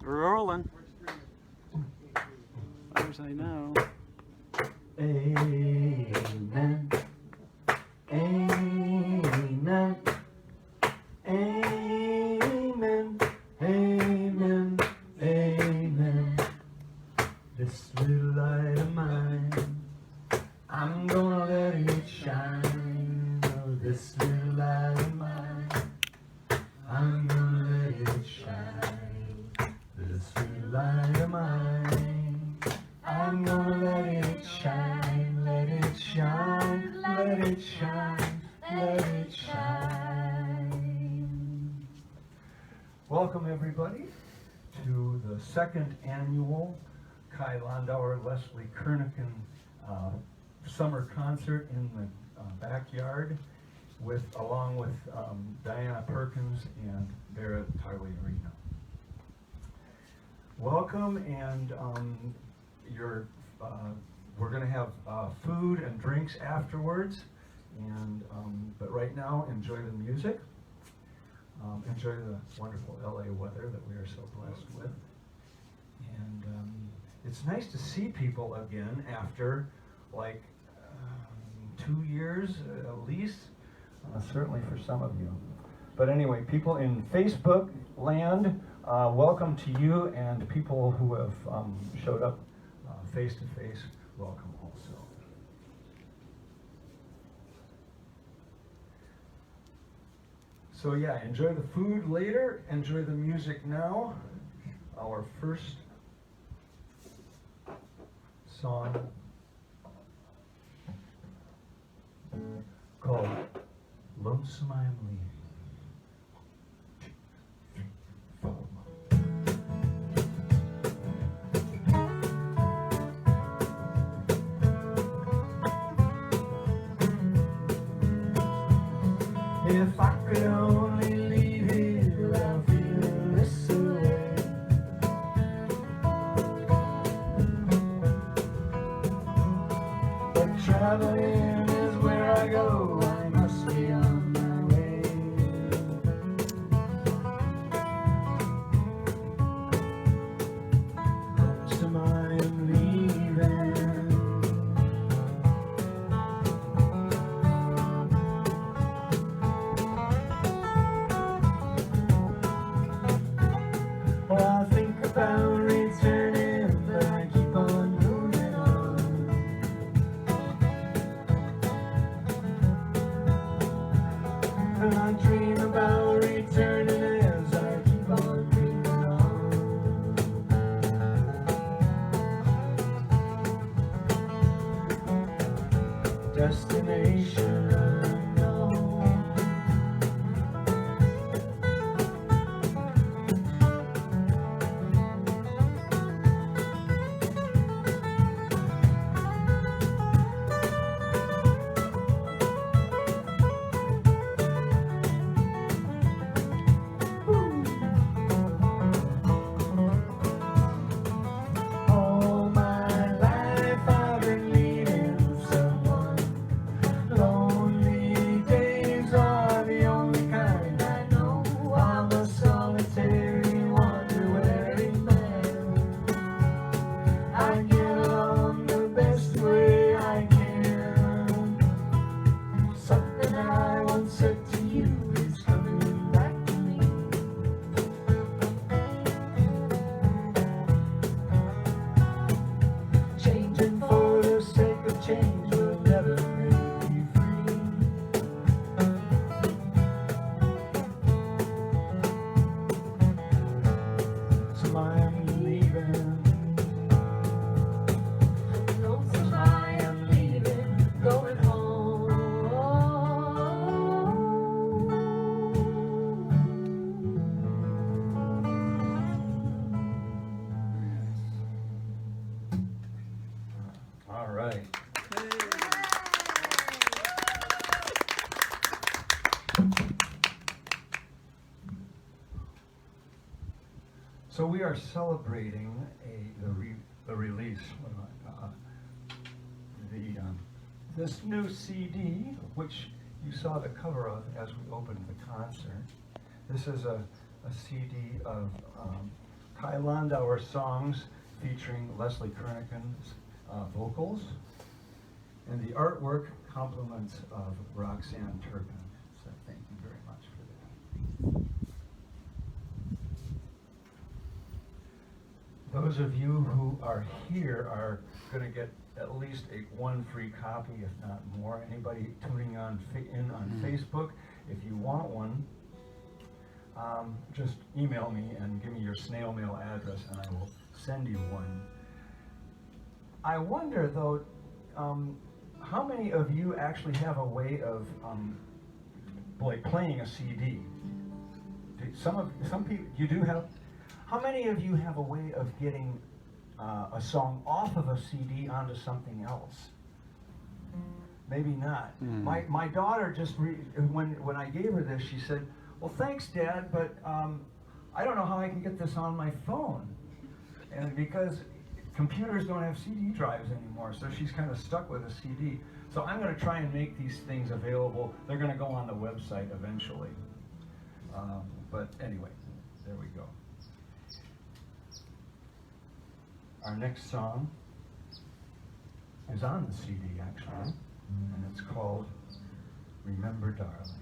We're rolling. As far as I know. Amen. Amen. Amen. Amen. Amen. This little light of mine, I'm gonna let it shine. Oh, this little light of mine, I'm gonna let it shine. This little light of mine, I'm gonna let it shine. Let it shine. Let it shine. Let it shine. Welcome everybody to the second annual Landauer and Lesley Kernochan summer concert in the backyard, along with Diana Perkins and Barrett Tagliarino. Welcome, and we're going to have food and drinks afterwards. And but right now, enjoy the music. Enjoy the wonderful LA weather that we are so blessed with. And it's nice to see people again after like 2 years at least, certainly for some of you. But anyway, people in Facebook land, welcome to you, and people who have showed up face to face, welcome also. So yeah, enjoy the food later, enjoy the music now. Our first song called Lonesome I Am Leaving. If I could only leave here without feeling this way. But traveling is where I go, I must be on my way. Lonesome I am leaving. Well, I think about returning, but I keep on moving on. And I dream about returning as I keep on dreaming on. Destination unknown. All my life I've been needing someone. Lonely days are the only kind I know. I'm a solitary wander-wearing man. I get along the best way I can. Something I once said to you is coming back to me. Changing for the sake of change will never make me free. So I'm leaving. Lonesome I am leaving, going home. All right. So we are celebrating the release, this new CD, which you saw the cover of as we opened the concert. This is a CD of Landauer songs featuring Lesley Kernonchan's vocals, and the artwork compliments of Roxanne Turpin. So thank you very much for that. Those of you who are here are going to get at least one free copy, if not more. Anybody tuning in on Facebook, if you want one, just email me and give me your snail mail address and I will send you one. I wonder though, how many of you actually have a way of like playing a CD? Some people, you do have. How many of you have a way of getting a song off of a CD onto something else? Maybe not. My daughter just when I gave her this, she said, "Well, thanks, Dad, but I don't know how I can get this on my phone," and because computers don't have CD drives anymore, so she's kind of stuck with a CD. So I'm going to try and make these things available. They're going to go on the website eventually. But anyway, there we go. Our next song is on the CD, actually, and it's called Remember Darling.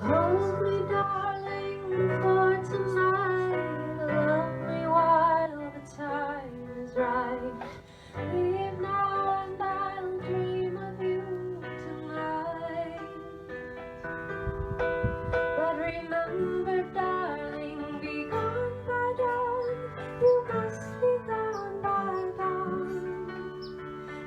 Hold me, darling, for tonight. Love me while the time is right. Leave now and I'll dream of you tonight. But remember, darling, be gone by dawn. You must be gone by dawn.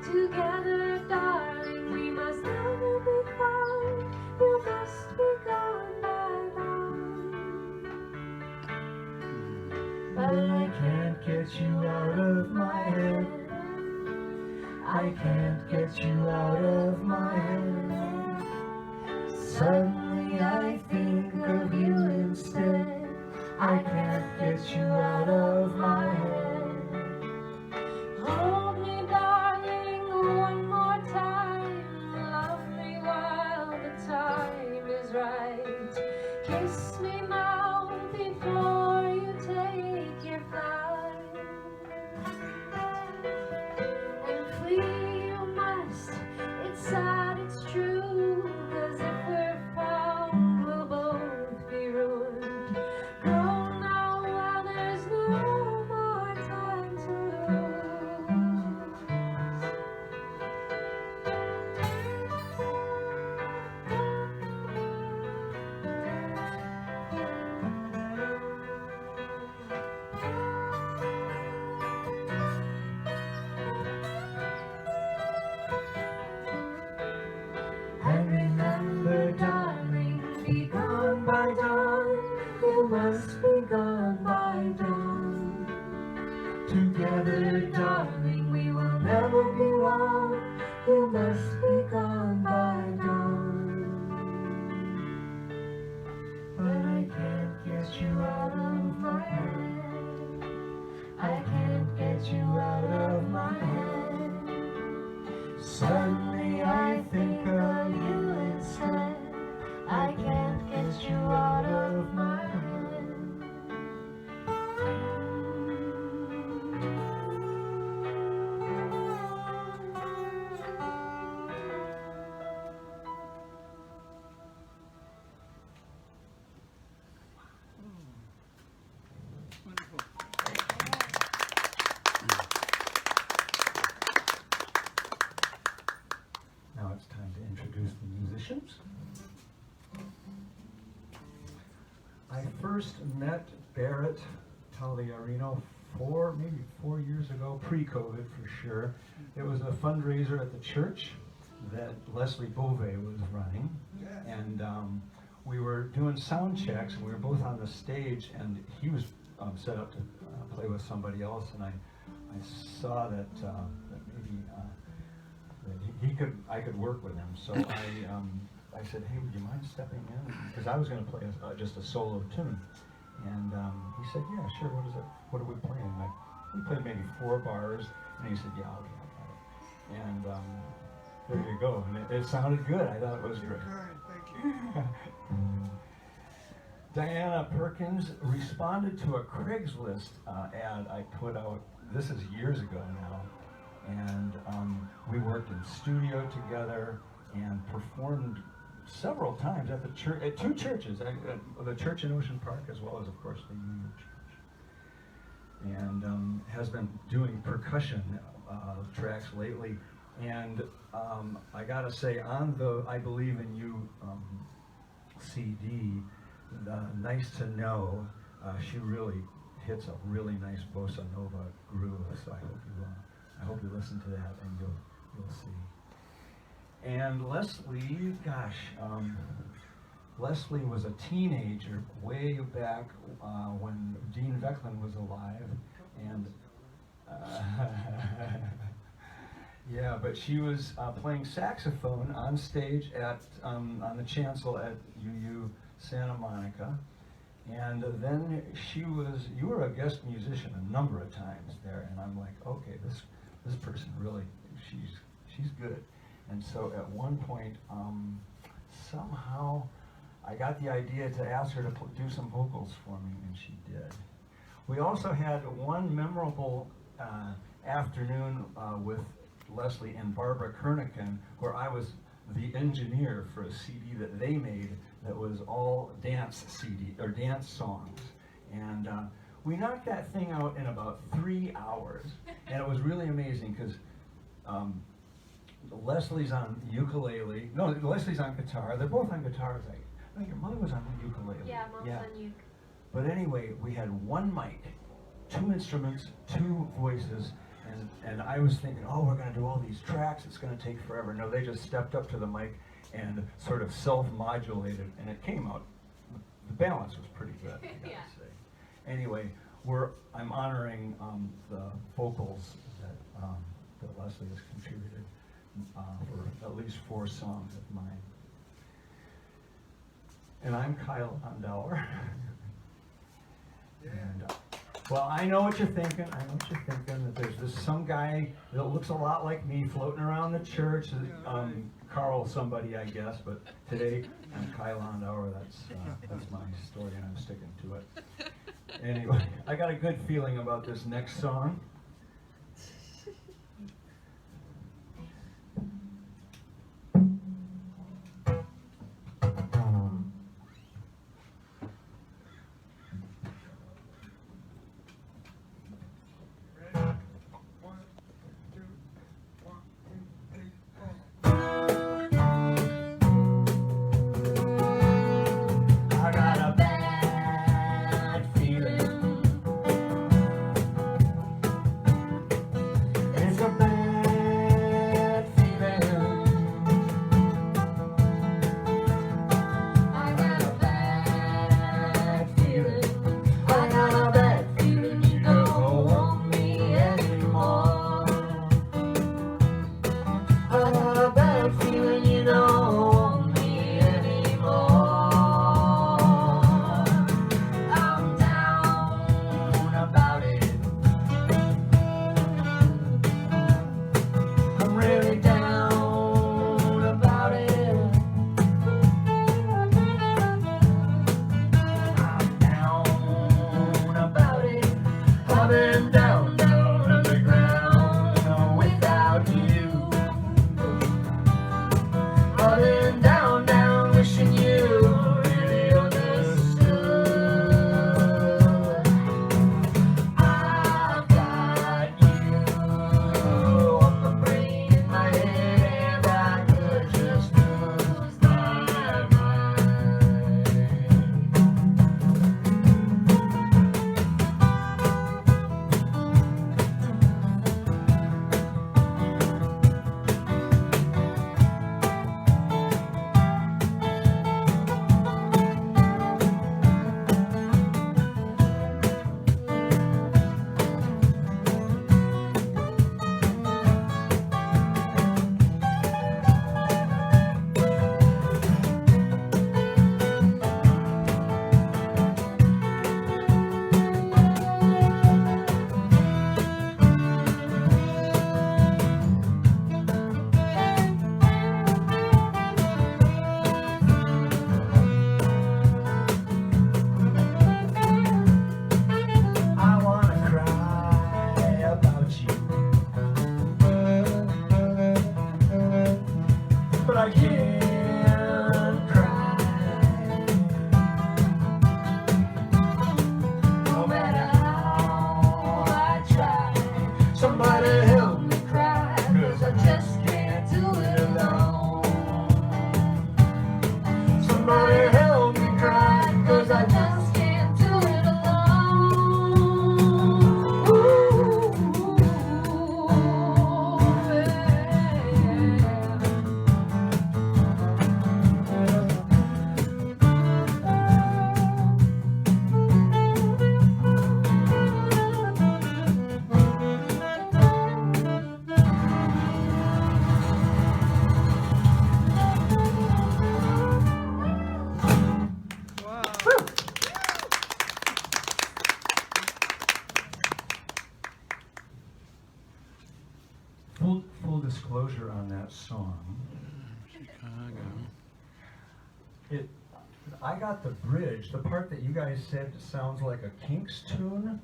Together, darling, we must never be found. You must be gone by dawn. But I can't get you out of my head. I can't get you out of my head. Suddenly I think of you instead. I can't get you out of my head. Hold me, darling, one more time. Love me while the time is right. Kiss me now before you take your flight. And flee you must, it's sad, it's true. 'Cause if we're found, we'll both be ruined. Go now while there's no more time to lose. And remember, darling, be gone by dawn. You must be gone by dawn. Together, darling, we will never be one. You must be gone by dawn. But I can't get you out of my head. I can't get you out of my head. Suddenly I think of you instead. I can't get you out of my head. Now it's time to introduce the musicians. I first met Barrett Tagliarino maybe 4 years ago, pre-COVID for sure. It was a fundraiser at the church that Leslie Beauvais was running, and we were doing sound checks, and we were both on the stage, and he was set up to play with somebody else, and I saw that maybe that I could work with him. So I said, hey, would you mind stepping in? Because I was going to play just a solo tune. And he said, yeah, sure, what are we playing? We played maybe 4 bars, and he said, yeah, okay, I got it. And there you go. And it sounded good. I thought it was great. Thank you. Diana Perkins responded to a Craigslist ad I put out. This is years ago now, and we worked in studio together and performed several times at the church, at two churches, the church in Ocean Park, as well as, of course, the Union Church. And has been doing percussion tracks lately. And I gotta say, on the I Believe in You CD, Nice to Know, she really hits a really nice bossa nova groove. So I hope you listen to that and you'll see. And Lesley, gosh, Lesley was a teenager way back when Dean Vecklin was alive, and yeah, but she was playing saxophone on stage at on the chancel at UU Santa Monica, and then you were a guest musician a number of times there, and I'm like, okay, this person really, she's good. And so at one point, somehow I got the idea to ask her to do some vocals for me, and she did. We also had one memorable afternoon with Lesley and Barbara Kernochan, where I was the engineer for a CD that they made that was all dance CD, or dance songs. And we knocked that thing out in about 3 hours, and it was really amazing because Lesley's on ukulele. No, Lesley's on guitar. They're both on guitars. I think your mother was on the ukulele. Yeah, Mom's on uke. But anyway, we had one mic, 2 instruments, 2 voices, and I was thinking, oh, we're going to do all these tracks. It's going to take forever. No, they just stepped up to the mic and sort of self-modulated, and it came out. The balance was pretty good, I gotta Yeah. say. Anyway, I'm honoring the vocals that Lesley has contributed for at least 4 songs of mine. And I'm Kyle Landauer. And well, I know what you're thinking. That there's some guy that looks a lot like me floating around the church. Carl somebody, I guess, but today I'm Kyle Landauer. That's my story, and I'm sticking to it. Anyway, I got a good feeling about this next song. full disclosure on that song. Chicago. I got the bridge, the part that you guys said sounds like a Kinks tune.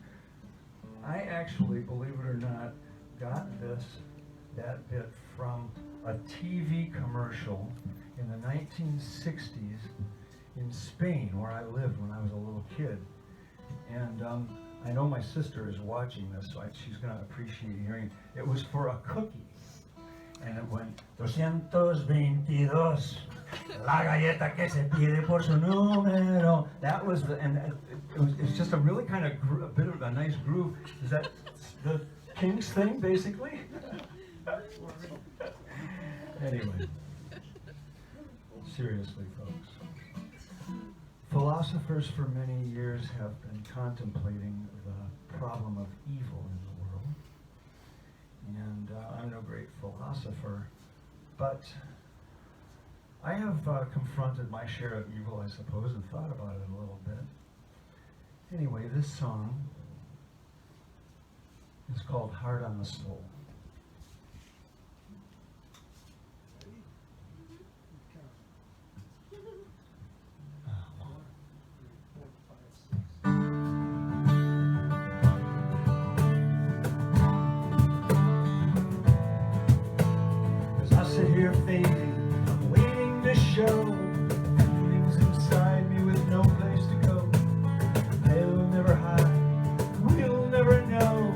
I actually, believe it or not, got that bit from a TV commercial in the 1960s in Spain, where I lived when I was a little kid. And I know my sister is watching this, so she's going to appreciate hearing it. It was for a cookie. And it went, 222, la galleta que se pide por su número. That was it's just a really kind of a bit of a nice groove. Is that the Kings thing, basically? Anyway, seriously, folks. Philosophers for many years have been contemplating the problem of evil in the world. And I'm no great philosopher, but I have confronted my share of evil, I suppose, and thought about it a little bit. Anyway, this song is called Hard on the Soul. As I sit here fading, I'm waiting to show feelings inside me with no place to go. They'll never hide, we'll never know.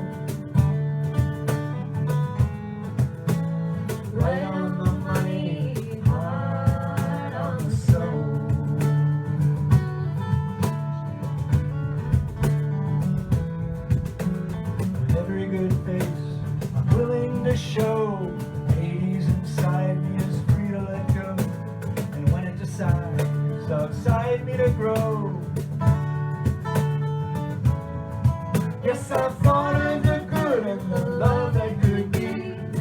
Right on the money, hard on the soul. With every good face, I'm willing to show. Hades inside me is free to let go. And when it decides outside me to grow, yes, I thought of the good and the love that could be.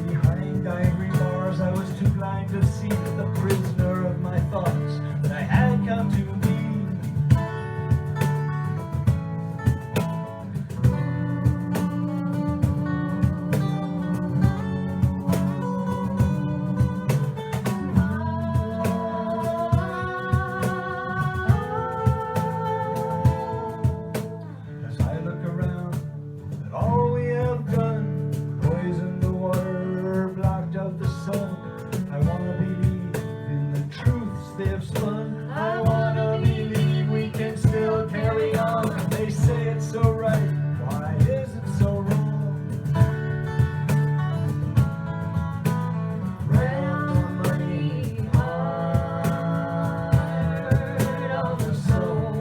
Behind ivory bars, I was too blind to see the prisoner of my thoughts that I had come to be. As I look around at all we have done, poisoned the water, blocked out the sun, I want to believe in the truths they have spun. I want to believe we can still carry on. They say it's so right, why is it so wrong? Right on the money, hard on the soul.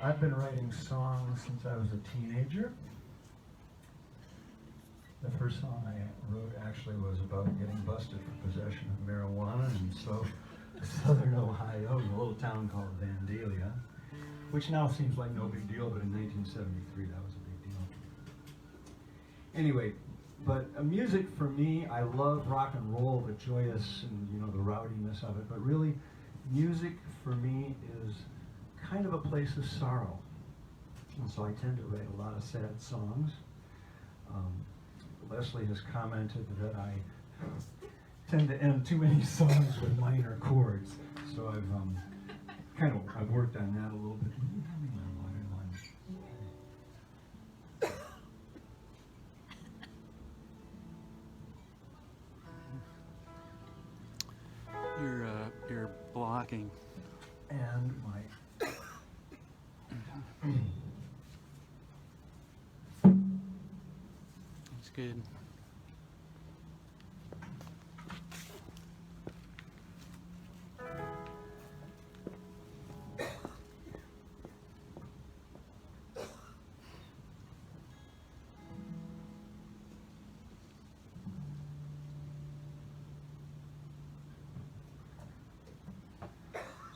I've been writing songs since I was a teenager. The first song I wrote actually was about getting busted for possession of marijuana in southern Ohio, in a little town called Vandalia, which now seems like no big deal, but in 1973 that was a big deal. Anyway, but music for me, I love rock and roll, the joyous and the rowdiness of it, but really music for me is kind of a place of sorrow. And so I tend to write a lot of sad songs. Leslie has commented that I tend to end too many songs with minor chords. So I've worked on that a little bit. You're blocking. And my That's good.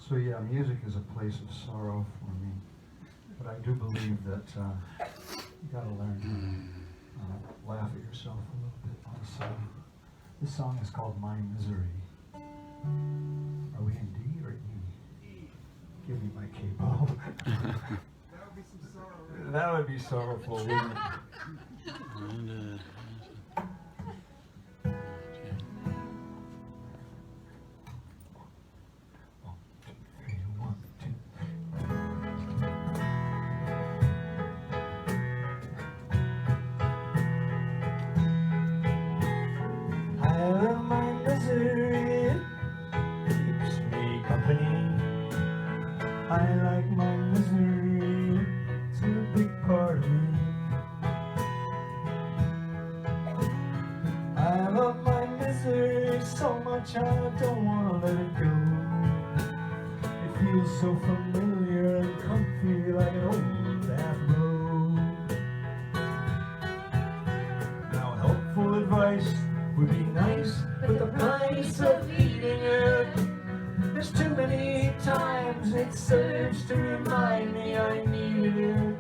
So yeah, music is a place of sorrow for me, but I do believe that you gotta learn to laugh at yourself a little bit also. This song is called My Misery. Are we in D or E? Give me my cable. That would be sorrowful, wouldn't it? And, I like my misery, it's a big part of me. I love my misery so much I don't want to let it go. It feels so familiar and comfy like an old bathrobe. Now helpful advice would be nice, but the price of eating it, there's too many times it serves to remind me I needed it.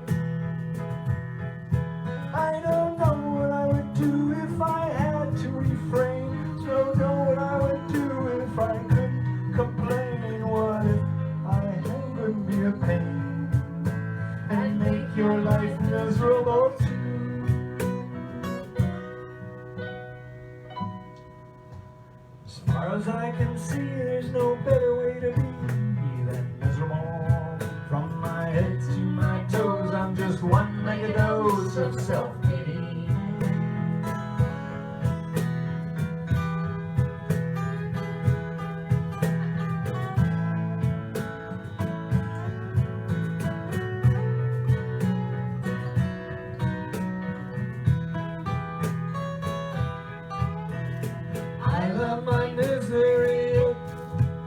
I don't know what I would do if I had to refrain. Don't know what I would do if I couldn't complain. What if I would be a pain and make your life miserable too? As far as I can see, there's no better way to be than miserable. From my head to my toes, I'm just one mega dose of self-pity. I love my misery,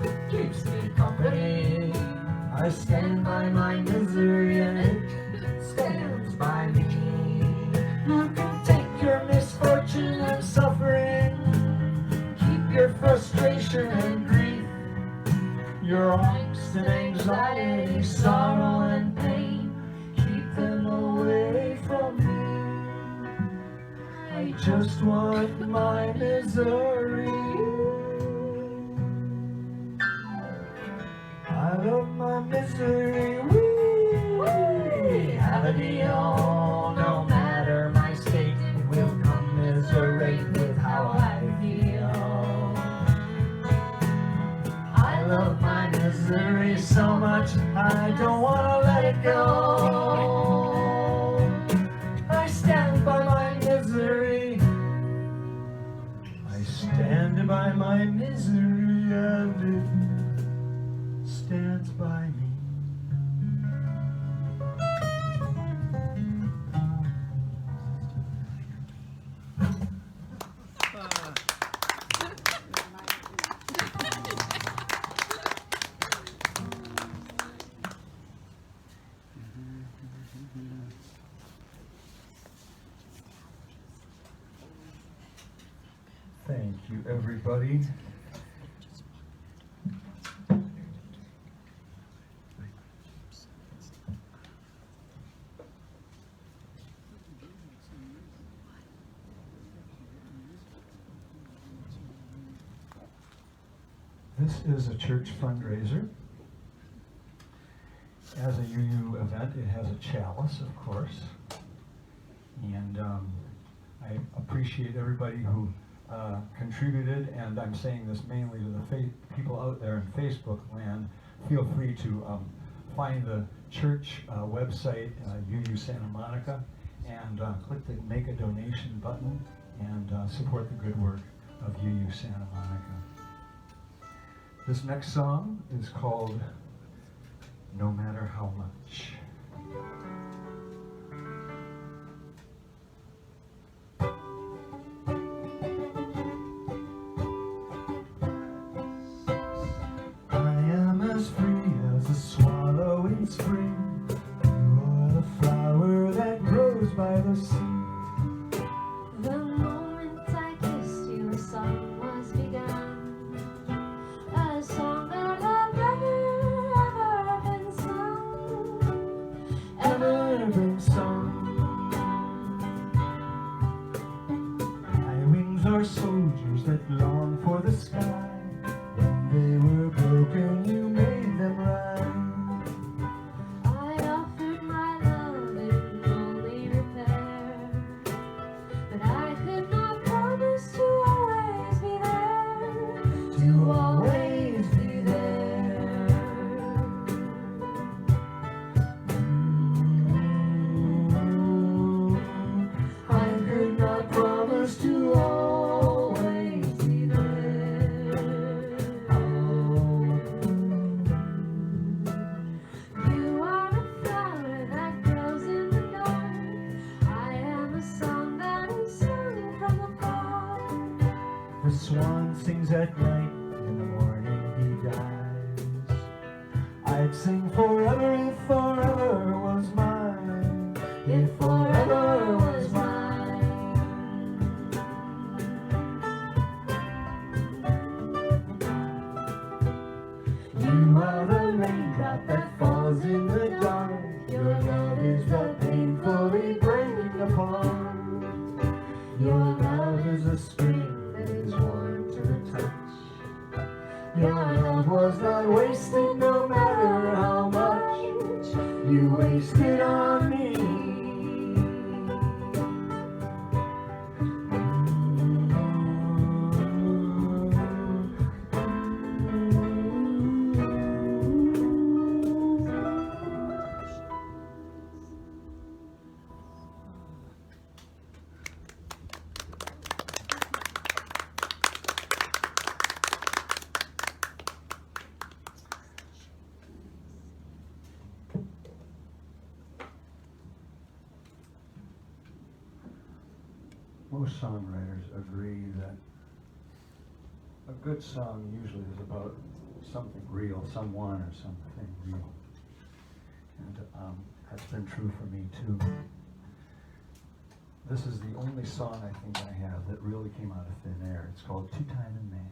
it keeps me company. I stand by my misery and it stands by me. You can take your misfortune and suffering, keep your frustration and grief, your angst and anxiety, sorrow and pain, keep them away from me. I just want my misery. I love my misery. We have a deal. No matter my state, it will commiserate with how I feel. I love my misery so much, I don't want to let it go. I stand by my misery. I stand by my misery and it stands by me. Thank you, everybody. This is a church fundraiser. As a UU event, it has a chalice, of course. And I appreciate everybody who contributed, and I'm saying this mainly to the people out there in Facebook land. Feel free to find the church website, UU Santa Monica, and click the Make a Donation button and support the good work of UU Santa Monica. This next song is called No Matter How Much. Spring, you are the flower that grows by the sea. The moment I kissed you, a song was begun, a song that I've never Tears that long for the sky. When they were broken, you made them right. I offered my love in only repair, but I could not promise to always be there, to always be there. I could not promise to always be there. You are a flower that grows in the dark. I am a song that is sung from afar. The swan sings at night, in the morning he dies. I'd sing forever if forever was mine, if forever was mine. You are the raindrop that falls in the dark. Your love is the painfully breaking apart. Your love is a spring that is warm to the touch. Your love was not wasted no matter how much you wasted on me. Most songwriters agree that a good song usually is about something real, someone or something real. And that's been true for me too. This is the only song I think I have that really came out of thin air. It's called Two-Timing Man.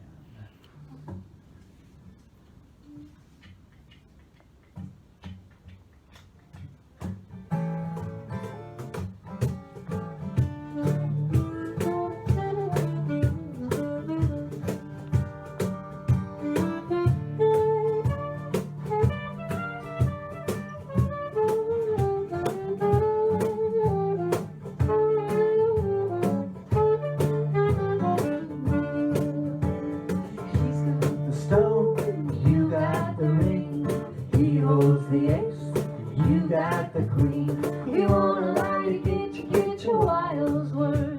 The ace, you got the queen. You wanna lie to get your wild's worth.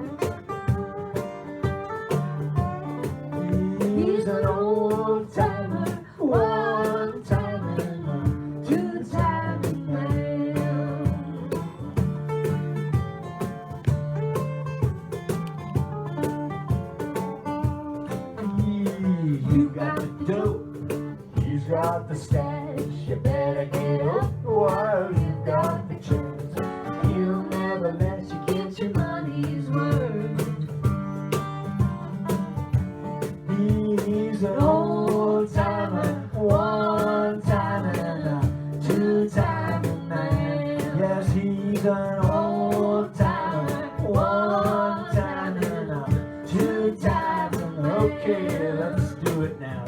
He's an old timer, one timer, two timing man. You got the dope, he's got the stash. You better get up while you've got the chance. He'll never let you get your money's worth. He's an old timer, one timer, and a two-timer man. Yes, he's an old timer, one timer, and a two-timer. Okay, let's do it now.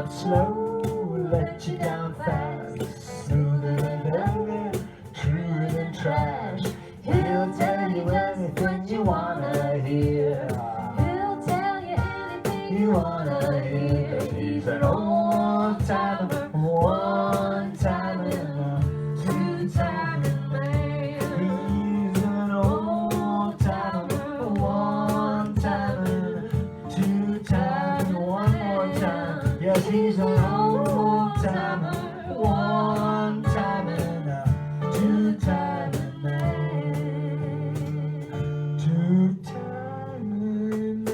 Slow, let you down fast, smoother than velvet, truer than trash. He'll tell you anything you wanna hear. He'll tell you anything you wanna hear. He's an old timer, one timer, two timer man. He's an old timer, he's an old timer, one time and a two-timing man. Two-timing man.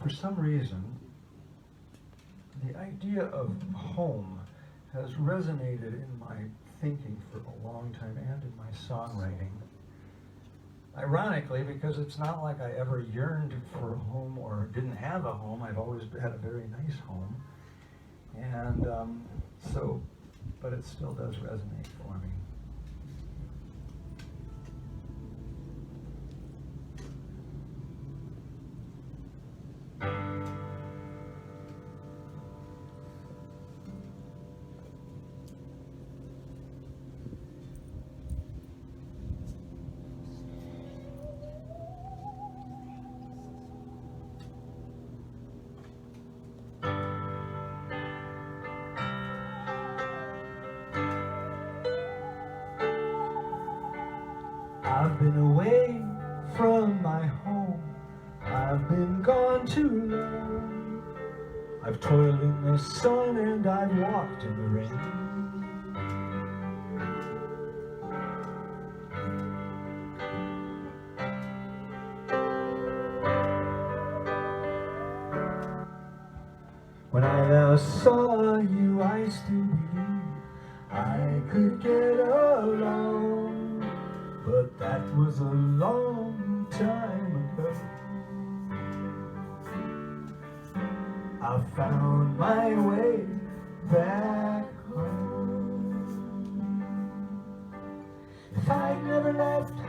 For some reason, the idea of home has resonated in my thinking for a long time and in my songwriting. Ironically, because it's not like I ever yearned for a home or didn't have a home. I've always had a very nice home. And but it still does resonate for me. I've been away from my home, I've been gone too long. I've toiled in the sun and I've walked in the rain. When I last saw you, I still believed I could get along. But that was a long time ago. I found my way back home. If I'd never left,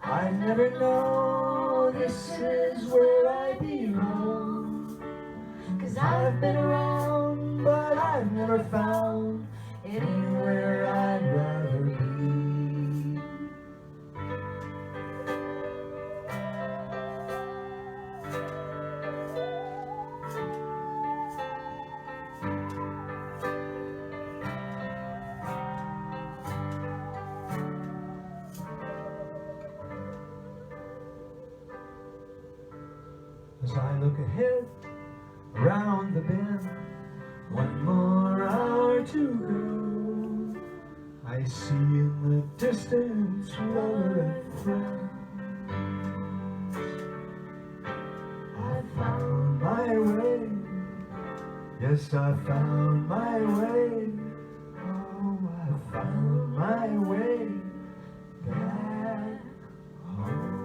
I'd never know this is where I belong. 'Cause I've been around, but I've never found anywhere I'd rather be. As I look ahead, around the bend, one more hour to go. I see in the distance lover and friend. I found my way, yes, I found my way. Oh, I found my way back home.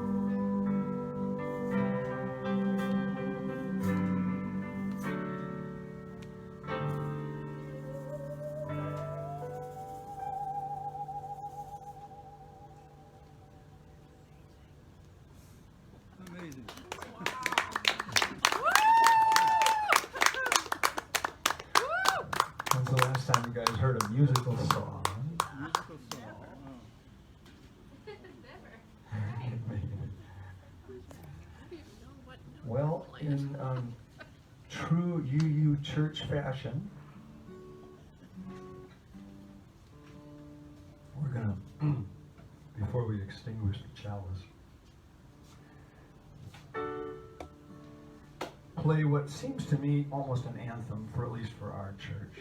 Amazing. When's the last time you guys heard a musical song? Musical song. Well, in true UU church fashion, we're gonna, before we extinguish the chalice, play what seems to me almost an anthem, for at least for our church.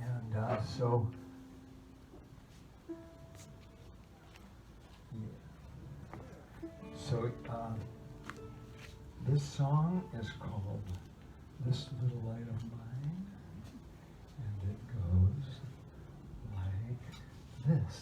And this song is called This Little Light of Mine, and it goes like this.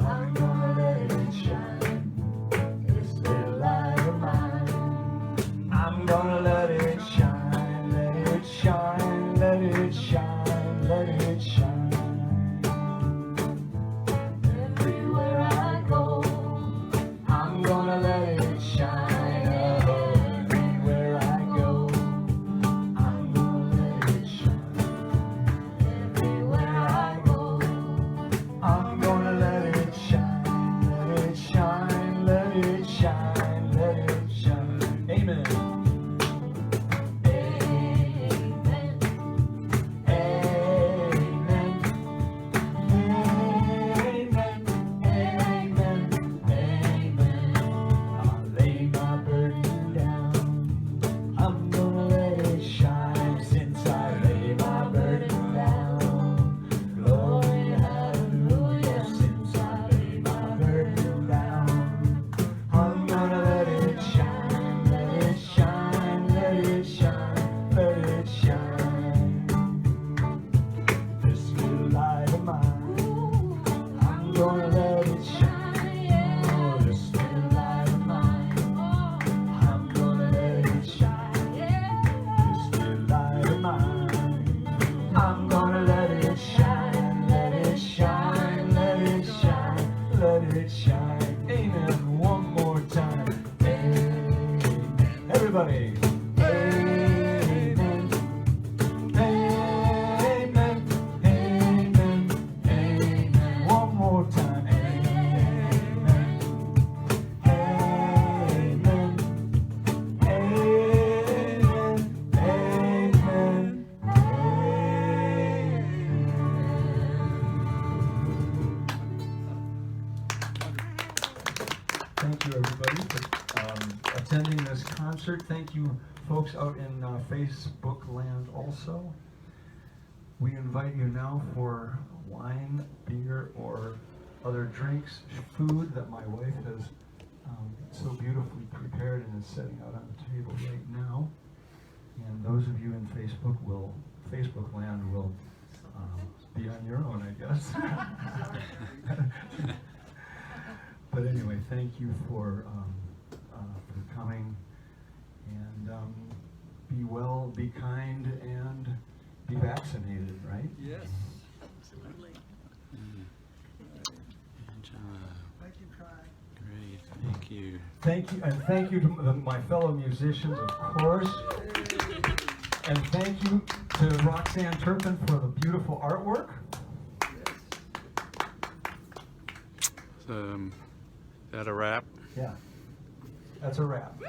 I'm gonna let light shine. Amen. One more time. Amen. Everybody. Amen. Amen. Amen. Amen. One more time. Amen. Amen. Amen. Amen. Thank you, everybody, for attending this concert. Thank you, folks out in Facebook land also. We invite you now for wine, beer, or other drinks, food that my wife has so beautifully prepared and is setting out on the table right now. And those of you in Facebook land will be on your own, I guess. But anyway, thank you for coming, and be well, be kind, and be vaccinated, right? Yes. Absolutely. Good job. Thank you, Kai. Great. Thank you. Thank you, and thank you to my fellow musicians, of course. And thank you to Roxanne Turpin for the beautiful artwork. Is that a wrap? Yeah, that's a wrap.